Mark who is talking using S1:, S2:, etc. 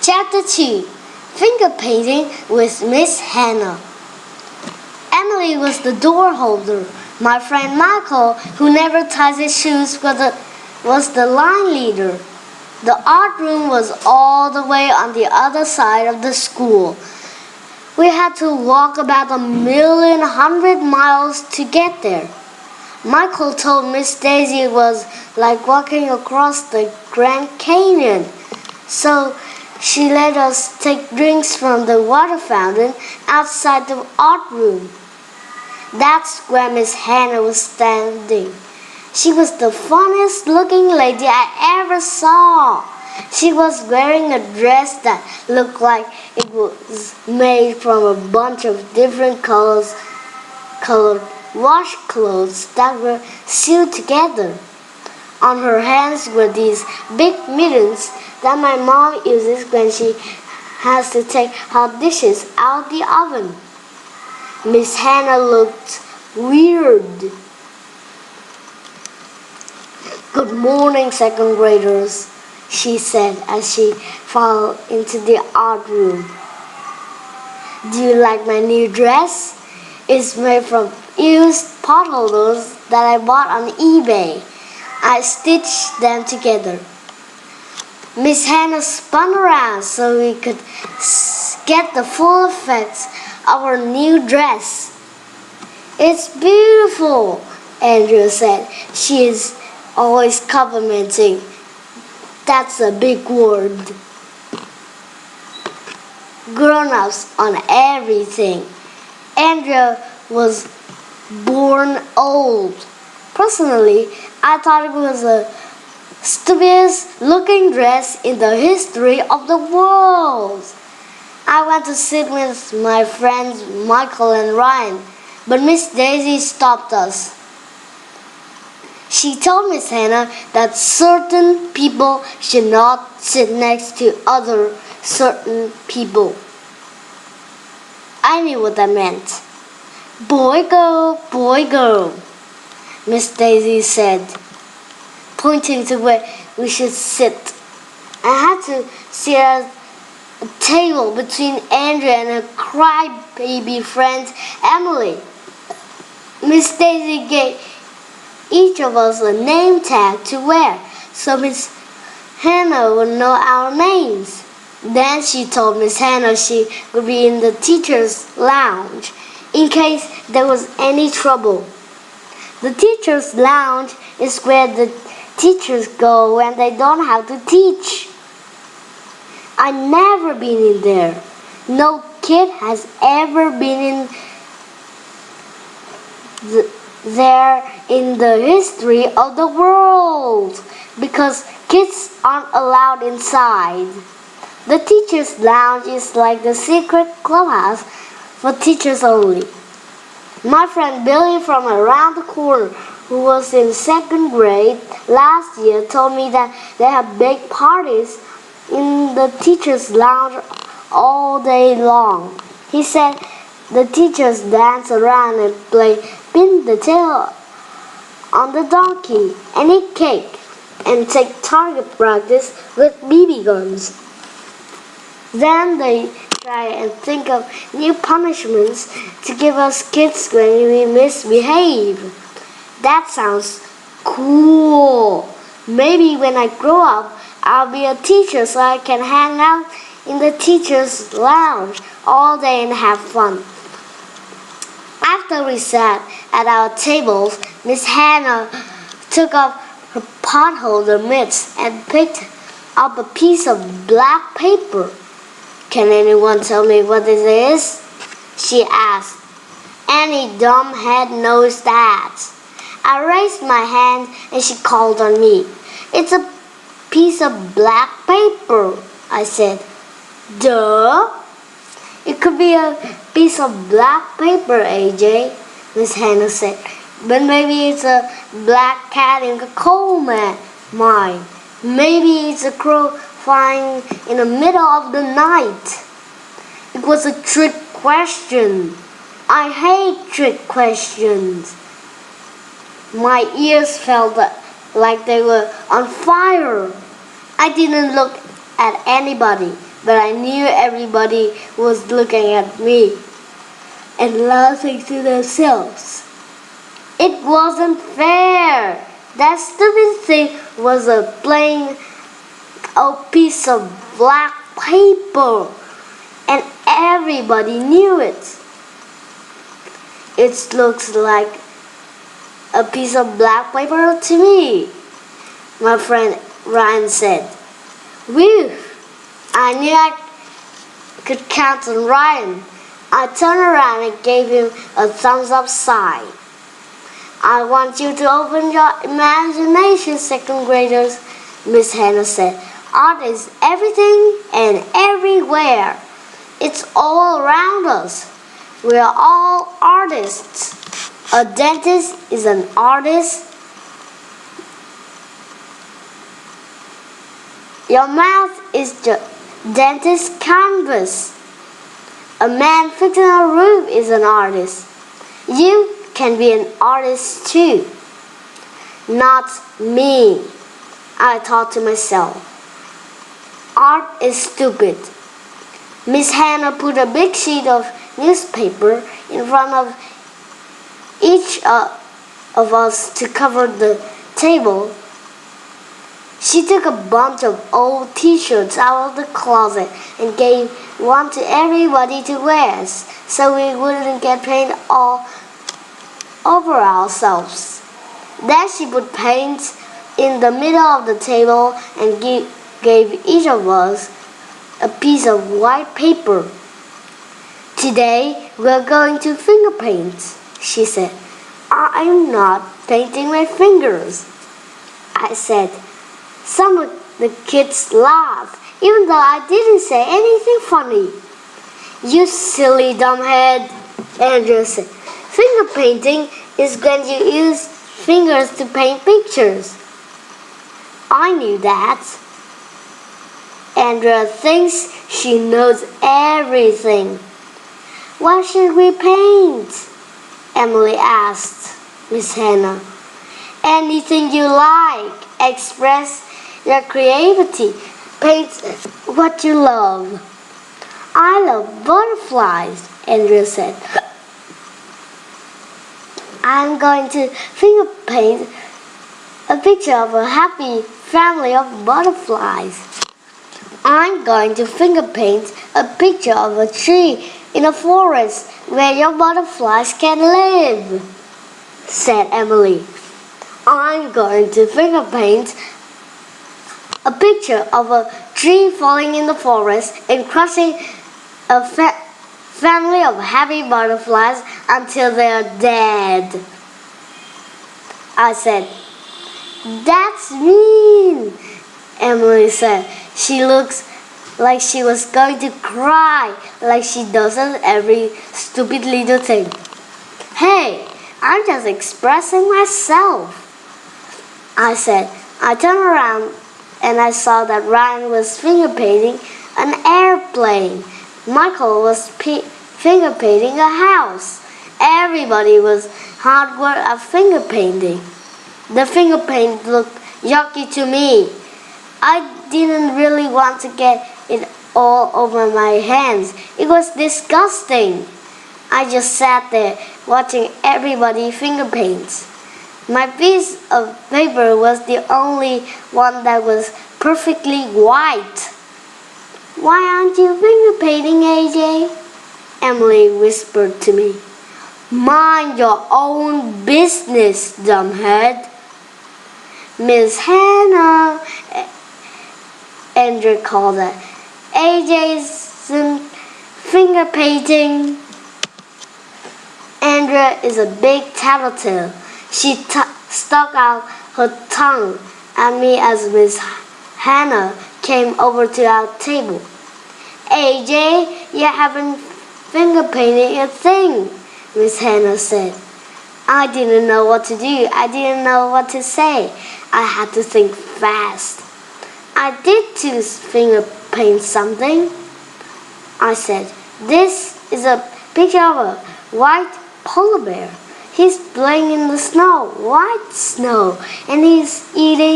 S1: Chapter 2 Finger Painting with Miss Hannah. Emily was the door holder. My friend Michael, who never ties his shoes, was the line leader. The art room was all the way on the other side of the school. We had to walk about 1,100,000 miles to get there. Michael told Miss Daisy it was like walking across the Grand Canyon. So she let us take drinks from the water fountain outside the art room. That's where Miss Hannah was standing. She was the funniest looking lady I ever saw. She was wearing a dress that looked like it was made from a bunch of different colored washcloths that were sewed together. On her hands were these big mittens that my mom uses when she has to take hot dishes out of the oven. Miss Hannah looked weird. "Good morning, second graders," she said as she filed into the art room. "Do you like my new dress? It's made from used potholders that I bought on eBay. I stitched them together." Miss Hannah spun around so we could get the full effects of her new dress. "It's beautiful," Andrea said. She is always complimenting. That's a big word. Grown-ups on everything. Andrea was born old. Personally, I thought it was the stupidest looking dress in the history of the world. I went to sit with my friends Michael and Ryan, but Miss Daisy stopped us. She told Miss Hannah that certain people should not sit next to other certain people. I knew what that meant. Boy, girl, Miss Daisy said, pointing to where we should sit. I had to sit at a table between Andrea and her crybaby friend Emily. Miss Daisy gave each of us a name tag to wear so Miss Hannah would know our names. Then she told Miss Hannah she would be in the teacher's lounge in case there was any trouble. The teacher's lounge is where the teachers go when they don't have to teach. I've never been in there. No kid has ever been there in the history of the world because kids aren't allowed inside. The teacher's lounge is like the secret clubhouse for teachers only. My friend Billy from around the corner, who was in second grade last year, told me that they have big parties in the teacher's lounge all day long. He said the teachers dance around and play pin the tail on the donkey and eat cake and take target practice with BB guns. Then they try and think of new punishments to give us kids when we misbehave. That sounds cool. Maybe when I grow up, I'll be a teacher so I can hang out in the teacher's lounge all day and have fun. After we sat at our tables, Miss Hannah took off her potholder mitts and picked up a piece of black paper. "Can anyone tell me what this is?" she asked. "Any dumbhead knows that." I raised my hand and she called on me. "It's a piece of black paper," I said. "Duh! It could be a piece of black paper, AJ," Miss Hannah said. "But maybe it's a black cat in a coal mine. Maybe it's a crow flying in the middle of the night." It was a trick question. I hate trick questions. My ears felt like they were on fire. I didn't look at anybody. but I knew everybody was looking at me and laughing to themselves. It wasn't fair. That stupid thing was a plain old piece of black paper, and everybody knew it. It looks like a piece of black paper to me, my friend Ryan said. Whew! I knew I could count on Ryan. I turned around and gave him a thumbs up sign. I want you to open your imagination, second graders, Miss Hannah said. Art is everything and everywhere. It's all around us. We are all artists. A dentist is an artist. Your mouth is the dentist's canvas. A man fixing a roof is an artist. You can be an artist too. Not me, I thought to myself. Art is stupid. Miss Hannah put a big sheet of newspaper in front of each of us to cover the table. She took a bunch of old t-shirts out of the closet and gave one to everybody to wear so we wouldn't get paint all over ourselves. Then she put paint in the middle of the table and gave each of us a piece of white paper. Today we're going to finger paint, she said. I'm not painting my fingers, I said. Some of the kids laughed, even though I didn't say anything funny. You silly dumbhead, Andrew said. Finger painting is when you use fingers to paint pictures. I knew that. Andrea thinks she knows everything. What should we paint? Emily asked Miss Hannah. Anything you like. Express your creativity. Paint what you love. I love butterflies, Andrea said. I'm going to finger paint a picture of a happy family of butterflies. I'm going to finger paint a picture of a tree in a forest where your butterflies can live, said Emily. I'm going to finger paint a picture of a tree falling in the forest and crushing a family of happy butterflies until they're dead. I said, that's mean, Emily said. She looks like she was going to cry, like she does on every stupid little thing. Hey, I'm just expressing myself, I said. I turned around and I saw that Ryan was finger painting an airplane. Michael was finger painting a house. Everybody was hard work at finger painting. The finger paint looked yucky to me. I didn't really want to get it all over my hands. It was disgusting. I just sat there watching everybody finger paint. My piece of paper was the only one that was perfectly white. Why aren't you finger painting, AJ? Emily whispered to me. Mind your own business, dumbhead. Miss Hannah, Andrew called her. AJ's finger painting. Andrea is a big tattletale. She stuck out her tongue at me as Miss Hannah came over to our table. AJ, you haven't finger painted a thing, Miss Hannah said. I didn't know what to do. I didn't know what to say. I had to think fast. I did choose finger paint something, I said. This is a picture of a white polar bear. He's playing in the snow, white snow, and he's eating